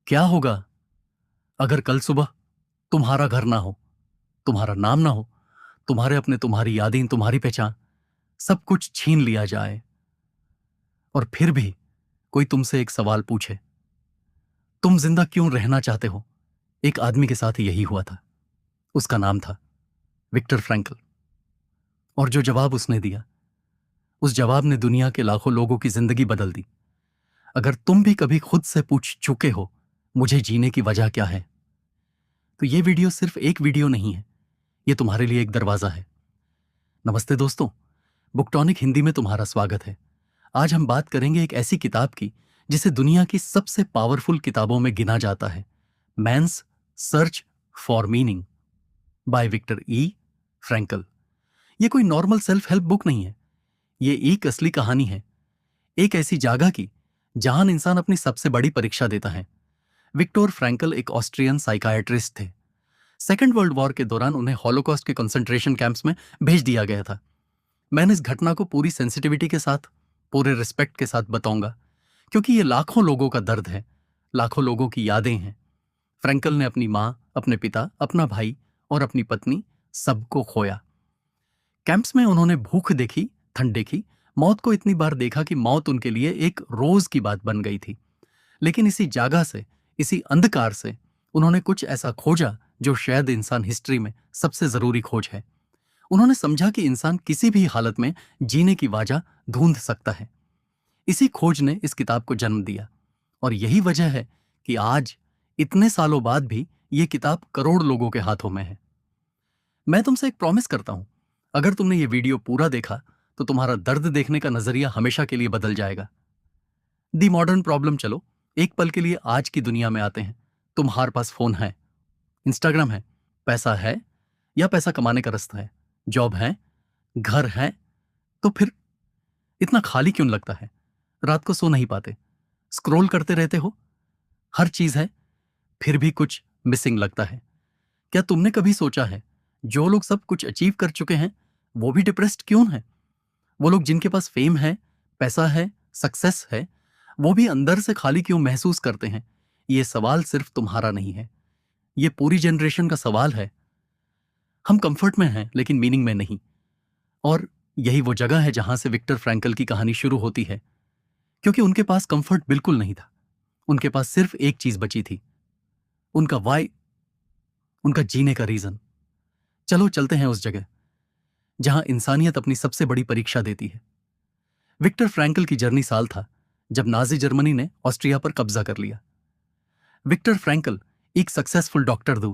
क्या होगा अगर कल सुबह तुम्हारा घर ना हो, तुम्हारा नाम ना हो, तुम्हारे अपने, तुम्हारी यादें, तुम्हारी पहचान, सब कुछ छीन लिया जाए और फिर भी कोई तुमसे एक सवाल पूछे, तुम जिंदा क्यों रहना चाहते हो? एक आदमी के साथ यही हुआ था। उसका नाम था विक्टर फ्रैंकल। और जो जवाब उसने दिया, उस जवाब ने दुनिया के लाखों लोगों की जिंदगी बदल दी। अगर तुम भी कभी खुद से पूछ चुके हो, मुझे जीने की वजह क्या है, तो ये वीडियो सिर्फ एक वीडियो नहीं है, ये तुम्हारे लिए एक दरवाजा है। नमस्ते दोस्तों, बुकटॉनिक हिंदी में तुम्हारा स्वागत है। आज हम बात करेंगे एक ऐसी किताब की जिसे दुनिया की सबसे पावरफुल किताबों में गिना जाता है, man's search for meaning by Victor E Frankl. ये कोई नॉर्मल सेल्फ हेल्प बुक नहीं है, ये एक असली कहानी है, एक ऐसी जगह की जहां इंसान अपनी सबसे बड़ी परीक्षा देता है। विक्टर फ्रैंकल एक ऑस्ट्रियन साइकाइट्रिस्ट थे। सेकेंड वर्ल्ड वॉर के दौरान उन्हें हॉलोकॉस्ट के कंसंट्रेशन कैंप्स में भेज दिया गया था। मैंने इस घटना को पूरी सेंसिटिविटी के साथ, पूरे रिस्पेक्ट के साथ बताऊंगा, क्योंकि ये लाखों लोगों का दर्द है, लाखों लोगों की यादें हैं। फ्रैंकल ने अपनी मां, अपने पिता, अपना भाई और अपनी पत्नी सबको खोया। कैंप्स में उन्होंने भूख देखी, ठंड देखी, मौत को इतनी बार देखा कि मौत उनके लिए एक रोज की बात बन गई थी। लेकिन इसी जागा से, इसी अंधकार से उन्होंने कुछ ऐसा खोजा जो शायद इंसान हिस्ट्री में सबसे जरूरी खोज है। उन्होंने समझा कि इंसान किसी भी हालत में जीने की वजह ढूंढ सकता है। इसी खोज ने इस किताब को जन्म दिया और यही वजह है कि आज इतने सालों बाद भी यह किताब करोड़ लोगों के हाथों में है। मैं तुमसे एक प्रॉमिस करता हूं, अगर तुमने ये वीडियो पूरा देखा तो तुम्हारा दर्द देखने का नजरिया हमेशा के लिए बदल जाएगा। दी मॉडर्न प्रॉब्लम, चलो एक पल के लिए आज की दुनिया में आते हैं। तुम्हारे पास फोन है, इंस्टाग्राम है, पैसा है या पैसा कमाने का रास्ता है, जॉब है, घर है, तो फिर इतना खाली क्यों लगता है? रात को सो नहीं पाते, स्क्रॉल करते रहते हो, हर चीज है, फिर भी कुछ मिसिंग लगता है। क्या तुमने कभी सोचा है, जो लोग सब कुछ अचीव कर चुके हैं वो भी डिप्रेस्ड क्यों हैं? वो लोग जिनके पास फेम है, पैसा है, सक्सेस है, वो भी अंदर से खाली क्यों महसूस करते हैं? ये सवाल सिर्फ तुम्हारा नहीं है, ये पूरी जनरेशन का सवाल है। हम कंफर्ट में हैं लेकिन मीनिंग में नहीं। और यही वो जगह है जहां से विक्टर फ्रैंकल की कहानी शुरू होती है, क्योंकि उनके पास कंफर्ट बिल्कुल नहीं था। उनके पास सिर्फ एक चीज बची थी, उनका वाई, उनका जीने का रीजन। चलो चलते हैं उस जगह जहां इंसानियत अपनी सबसे बड़ी परीक्षा देती है। विक्टर फ्रैंकल की जर्नी साल था जब नाजी जर्मनी ने ऑस्ट्रिया पर कब्जा कर लिया। विक्टर फ्रैंकल एक सक्सेसफुल डॉक्टर थे,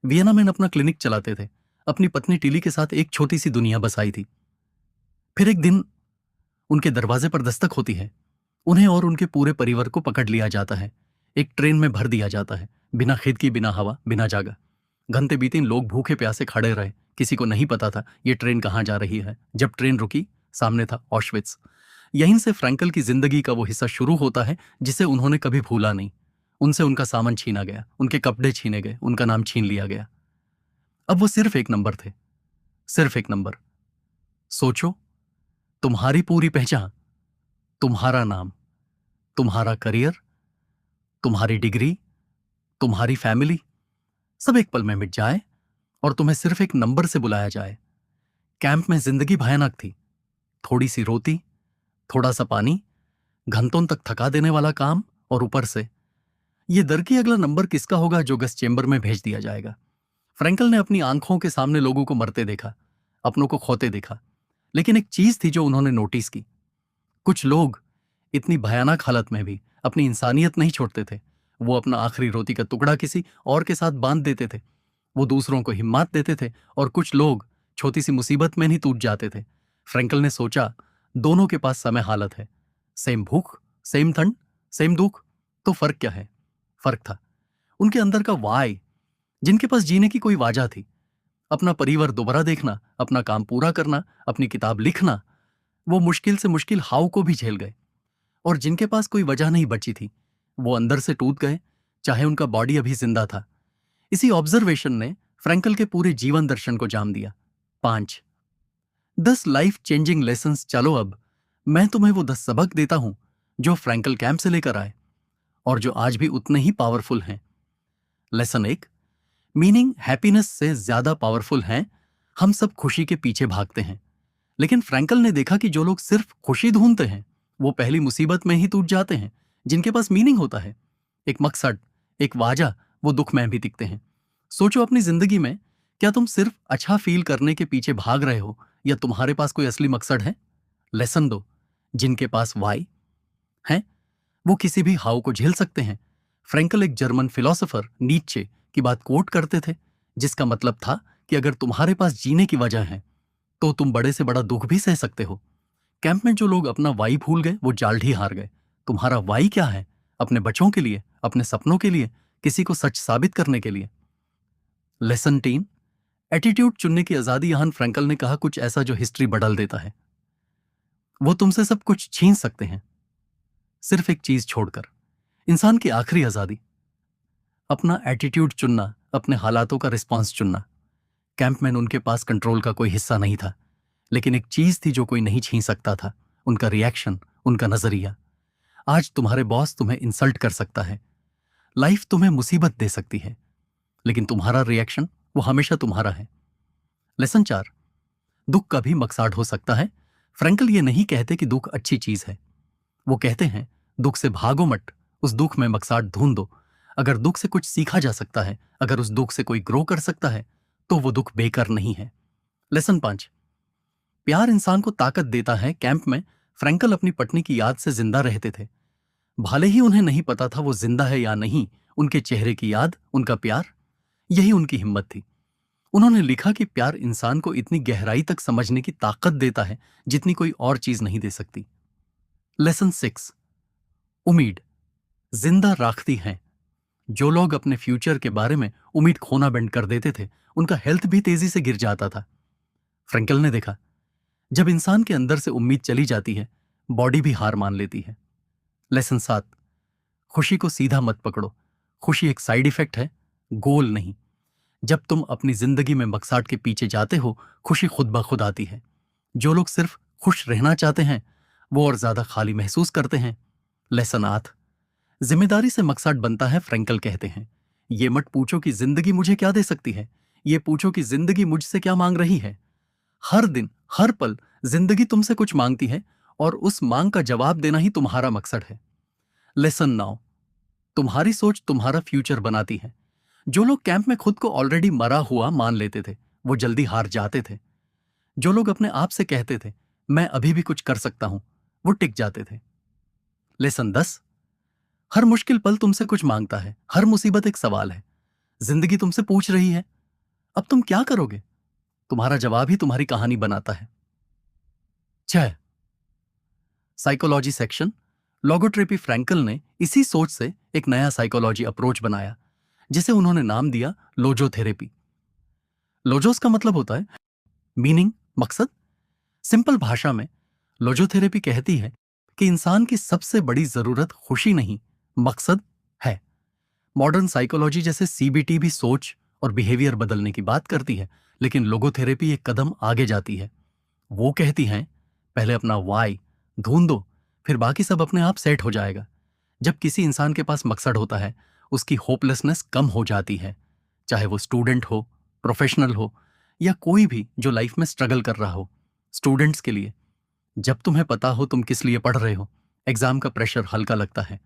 वियना में अपना क्लिनिक चलाते थे, अपनी पत्नी टिली के साथ एक छोटी सी दुनिया बसाई थी। फिर एक दिन उनके दरवाजे पर दस्तक होती है। उन्हें और उनके पूरे परिवार को पकड़ लिया जाता है, एक ट्रेन में भर दिया जाता है, बिना खिड़की, बिना हवा, बिना जागा। घंटे बीते, लोग भूखे प्यासे खड़े रहे, किसी को नहीं पता था ये ट्रेन कहां जा रही है। जब ट्रेन रुकी, सामने था ऑश्विट्स। यहीं से फ्रैंकल की जिंदगी का वो हिस्सा शुरू होता है जिसे उन्होंने कभी भूला नहीं। उनसे उनका सामान छीना गया, उनके कपड़े छीने गए, उनका नाम छीन लिया गया। अब वो सिर्फ एक नंबर थे, सिर्फ एक नंबर। सोचो, तुम्हारी पूरी पहचान, तुम्हारा नाम, तुम्हारा करियर, तुम्हारी डिग्री, तुम्हारी फैमिली, सब एक पल में मिट जाए और तुम्हें सिर्फ एक नंबर से बुलाया जाए। कैंप में जिंदगी भयानक थी, थोड़ी सी रोटी, थोड़ा सा पानी, घंटों तक थका देने वाला काम, और ऊपर से ये डर कि अगला नंबर किसका होगा जो गैस चेंबर में भेज दिया जाएगा। फ्रैंकल ने अपनी आंखों के सामने लोगों को मरते देखा, अपनों को खोते देखा, लेकिन एक चीज थी जो उन्होंने नोटिस की। कुछ लोग इतनी भयानक हालत में भी अपनी इंसानियत नहीं छोड़ते थे। वो अपना आखिरी रोटी का टुकड़ा किसी और के साथ बांध देते थे, वो दूसरों को हिम्मत देते थे, और कुछ लोग छोटी सी मुसीबत में नहीं टूट जाते थे। फ्रैंकल ने सोचा, दोनों के पास समय हालत है, सेम भूख, सेम ठंड, सेम दुख, तो फर्क क्या है? फर्क था उनके अंदर का वाई। जिनके पास जीने की कोई वजह थी, अपना परिवार दोबारा देखना, अपना काम पूरा करना, अपनी किताब लिखना, वो मुश्किल से मुश्किल हाव को भी झेल गए। और जिनके पास कोई वजह नहीं बची थी, वो अंदर से टूट गए, चाहे उनका बॉडी अभी जिंदा था। इसी ऑब्जर्वेशन ने फ्रैंकल के पूरे जीवन दर्शन को जाम दिया। 5 10 लाइफ चेंजिंग लेसन्स। चलो अब मैं तुम्हें वो 10 सबक देता हूं जो फ्रैंकल कैंप से लेकर आए, और जो आज भी उतने ही पावरफुल हैं। लेसन 1, मीनिंग हैप्पीनेस से ज्यादा पावरफुल हैं। हम सब खुशी के पीछे भागते हैं, लेकिन फ्रैंकल ने देखा कि जो लोग सिर्फ खुशी ढूंढते हैं वो पहली मुसीबत में ही टूट जाते हैं। जिनके पास मीनिंग होता है, एक मकसद, एक वाजा, वो दुख में भी दिखते हैं। सोचो अपनी जिंदगी में, क्या तुम सिर्फ अच्छा फील करने के पीछे भाग रहे हो या तुम्हारे पास कोई असली मकसद है? लेसन 2, जिनके पास वाई है वो किसी भी हाव को झेल सकते हैं। फ्रैंकल एक जर्मन फिलोसोफर नीचे की बात कोट करते थे, जिसका मतलब था कि अगर तुम्हारे पास जीने की वजह है तो तुम बड़े से बड़ा दुख भी सह सकते हो। कैंप में जो लोग अपना वाई भूल गए वो जाल्दी हार गए। तुम्हारा वाई क्या है? अपने बच्चों के लिए, अपने सपनों के लिए, किसी को सच साबित करने के लिए। लेसन 3, एटीट्यूड चुनने की आजादी। यहां फ्रैंकल ने कहा कुछ ऐसा जो हिस्ट्री बदल देता है। वो तुमसे सब कुछ छीन सकते हैं, सिर्फ एक चीज छोड़कर, इंसान की आखिरी आजादी, अपना एटीट्यूड चुनना, अपने हालातों का रिस्पॉन्स चुनना। कैंप में उनके पास कंट्रोल का कोई हिस्सा नहीं था, लेकिन एक चीज थी जो कोई नहीं छीन सकता था, उनका रिएक्शन, उनका नजरिया। आज तुम्हारे बॉस तुम्हें इंसल्ट कर सकता है, लाइफ तुम्हें मुसीबत दे सकती है, लेकिन तुम्हारा रिएक्शन वो हमेशा तुम्हारा है। लेसन 4, दुख का भी मकसाड हो सकता है। फ्रैंकल ये नहीं कहते कि दुख अच्छी चीज है, वो कहते हैं दुख से भागो मत, उस दुख में मकसाद ढूंढ दो। अगर दुख से कुछ सीखा जा सकता है, अगर उस दुख से कोई ग्रो कर सकता है, तो वो दुख बेकार नहीं है। लेसन 5, प्यार इंसान को ताकत देता है। कैंप में फ्रैंकल अपनी पत्नी की याद से जिंदा रहते थे। भले ही उन्हें नहीं पता था वो जिंदा है या नहीं, उनके चेहरे की याद, उनका प्यार, यही उनकी हिम्मत थी। उन्होंने लिखा कि प्यार इंसान को इतनी गहराई तक समझने की ताकत देता है जितनी कोई और चीज नहीं दे सकती। लेसन 6, उम्मीद जिंदा रखती है। जो लोग अपने फ्यूचर के बारे में उम्मीद खोना बंद कर देते थे, उनका हेल्थ भी तेजी से गिर जाता था। फ्रैंकल ने देखा, जब इंसान के अंदर से उम्मीद चली जाती है, बॉडी भी हार मान लेती है। लेसन 7, खुशी को सीधा मत पकड़ो। खुशी एक साइड इफेक्ट है, गोल नहीं। जब तुम अपनी जिंदगी में मकसद के पीछे जाते हो, खुशी खुद ब खुद आती है। जो लोग सिर्फ खुश रहना चाहते हैं वो और ज्यादा खाली महसूस करते हैं। लेसन 8, जिम्मेदारी से मकसद बनता है। फ्रैंकल कहते हैं, ये मत पूछो कि जिंदगी मुझे क्या दे सकती है, ये पूछो कि जिंदगी मुझसे क्या मांग रही है। हर दिन, हर पल जिंदगी तुमसे कुछ मांगती है और उस मांग का जवाब देना ही तुम्हारा मकसद है। लेसन 9, तुम्हारी सोच तुम्हारा फ्यूचर बनाती है। जो लोग कैंप में खुद को ऑलरेडी मरा हुआ मान लेते थे वो जल्दी हार जाते थे। जो लोग अपने आप से कहते थे मैं अभी भी कुछ कर सकता हूं, वो टिक जाते थे। लेसन 10, हर मुश्किल पल तुमसे कुछ मांगता है, हर मुसीबत एक सवाल है। जिंदगी तुमसे पूछ रही है अब तुम क्या करोगे? तुम्हारा जवाब ही तुम्हारी कहानी बनाता है। 6, साइकोलॉजी सेक्शन। लोगोट्रेपी। फ्रैंकल ने इसी सोच से एक नया साइकोलॉजी अप्रोच बनाया, जिसे उन्होंने नाम दिया लोजोथेरेपी। लोजोस का मतलब होता है मीनिंग, मकसद। सिंपल भाषा में लोजोथेरेपी कहती है कि इंसान की सबसे बड़ी जरूरत खुशी नहीं, मकसद है। मॉडर्न साइकोलॉजी जैसे सीबीटी भी सोच और बिहेवियर बदलने की बात करती है, लेकिन लोगोथेरेपी एक कदम आगे जाती है। वो कहती हैं पहले अपना वाई ढूंढो, फिर बाकी सब अपने आप सेट हो जाएगा। जब किसी इंसान के पास मकसद होता है, उसकी होपलेसनेस कम हो जाती है, चाहे वो स्टूडेंट हो, प्रोफेशनल हो या कोई भी जो लाइफ में स्ट्रगल कर रहा हो। स्टूडेंट्स के लिए, जब तुम्हें पता हो तुम किस लिए पढ़ रहे हो, एग्जाम का प्रेशर हल्का लगता है।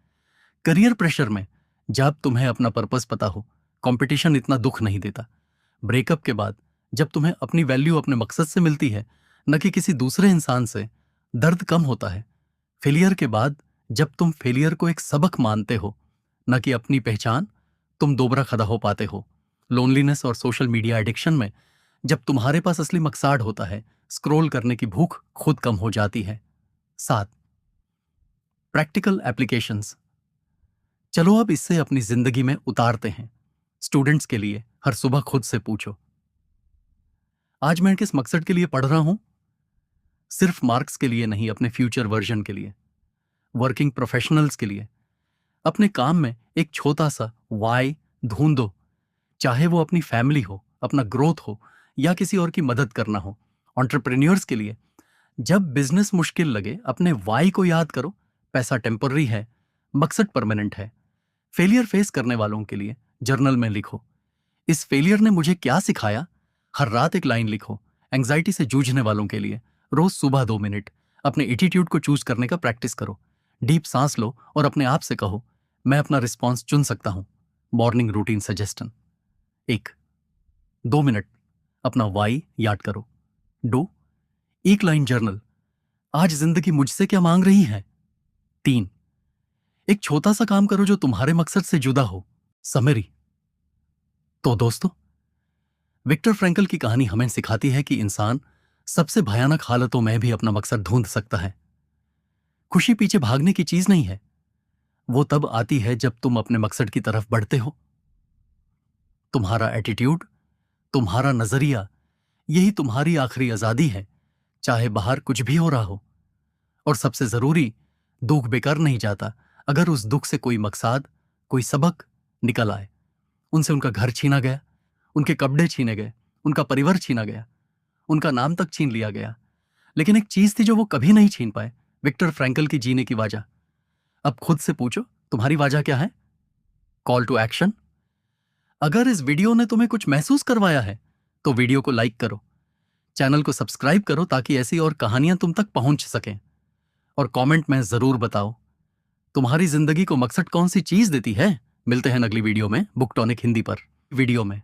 करियर प्रेशर में, जब तुम्हें अपना पर्पस पता हो, कंपटीशन इतना दुख नहीं देता। ब्रेकअप के बाद, जब तुम्हें अपनी वैल्यू अपने मकसद से मिलती है, न कि किसी दूसरे इंसान से, दर्द कम होता है। फेलियर के बाद, जब तुम फेलियर को एक सबक मानते हो, न कि अपनी पहचान, तुम दोबारा खड़ा हो पाते हो। लोनलीनेस और सोशल मीडिया एडिक्शन में, जब तुम्हारे पास असली मकसद होता है, स्क्रॉल करने की भूख खुद कम हो जाती है। 7, प्रैक्टिकल एप्लीकेशंस। चलो अब इससे अपनी जिंदगी में उतारते हैं। स्टूडेंट्स के लिए हर सुबह खुद से पूछो, आज मैं किस मकसद के लिए पढ़ रहा हूं? सिर्फ मार्क्स के लिए नहीं, अपने फ्यूचर वर्जन के लिए। वर्किंग प्रोफेशनल्स के लिए, अपने काम में एक छोटा सा वाई ढूंढो, चाहे वो अपनी फैमिली हो, अपना ग्रोथ हो या किसी और की मदद करना हो। एंटरप्रेन्योर्स के लिए, जब बिजनेस मुश्किल लगे, अपने वाई को याद करो। पैसा टेम्पररी है, मकसद परमानेंट है। फेलियर फेस करने वालों के लिए जर्नल में लिखो, इस फेलियर ने मुझे क्या सिखाया। हर रात एक लाइन लिखो। एंग्जाइटी से जूझने वालों के लिए रोज सुबह 2 मिनट अपने एटीट्यूड को चूज करने का प्रैक्टिस करो। डीप सांस लो और अपने आप से कहो, मैं अपना रिस्पॉन्स चुन सकता हूं। Morning routine suggestion. 1, 2 मिनट अपना वाई याद करो। 2, एक लाइन जर्नल, आज जिंदगी मुझसे क्या मांग रही है। 3, एक छोटा सा काम करो जो तुम्हारे मकसद से जुदा हो। समरी। तो दोस्तों, विक्टर फ्रैंकल की कहानी हमें सिखाती है कि इंसान सबसे भयानक हालतों में भी अपना मकसद ढूंढ सकता है। खुशी पीछे भागने की चीज नहीं है, वो तब आती है जब तुम अपने मकसद की तरफ बढ़ते हो। तुम्हारा एटीट्यूड, तुम्हारा नजरिया, यही तुम्हारी आखिरी आजादी है, चाहे बाहर कुछ भी हो रहा हो। और सबसे जरूरी, दुख बेकार नहीं जाता अगर उस दुख से कोई मकसद, कोई सबक निकल आए। उनसे उनका घर छीना गया, उनके कपड़े छीने गए, उनका परिवार छीना गया, उनका नाम तक छीन लिया गया, लेकिन एक चीज थी जो वो कभी नहीं छीन पाए, विक्टर फ्रैंकल की जीने की वजह। अब खुद से पूछो, तुम्हारी वजह क्या है? Call to action. अगर इस वीडियो ने तुम्हें कुछ महसूस करवाया है तो वीडियो को लाइक करो, चैनल को सब्सक्राइब करो ताकि ऐसी और कहानियां तुम तक पहुंच सकें। और कमेंट में जरूर बताओ, तुम्हारी जिंदगी को मकसद कौन सी चीज देती है। मिलते हैं अगली वीडियो में बुक टॉनिक हिंदी पर। वीडियो में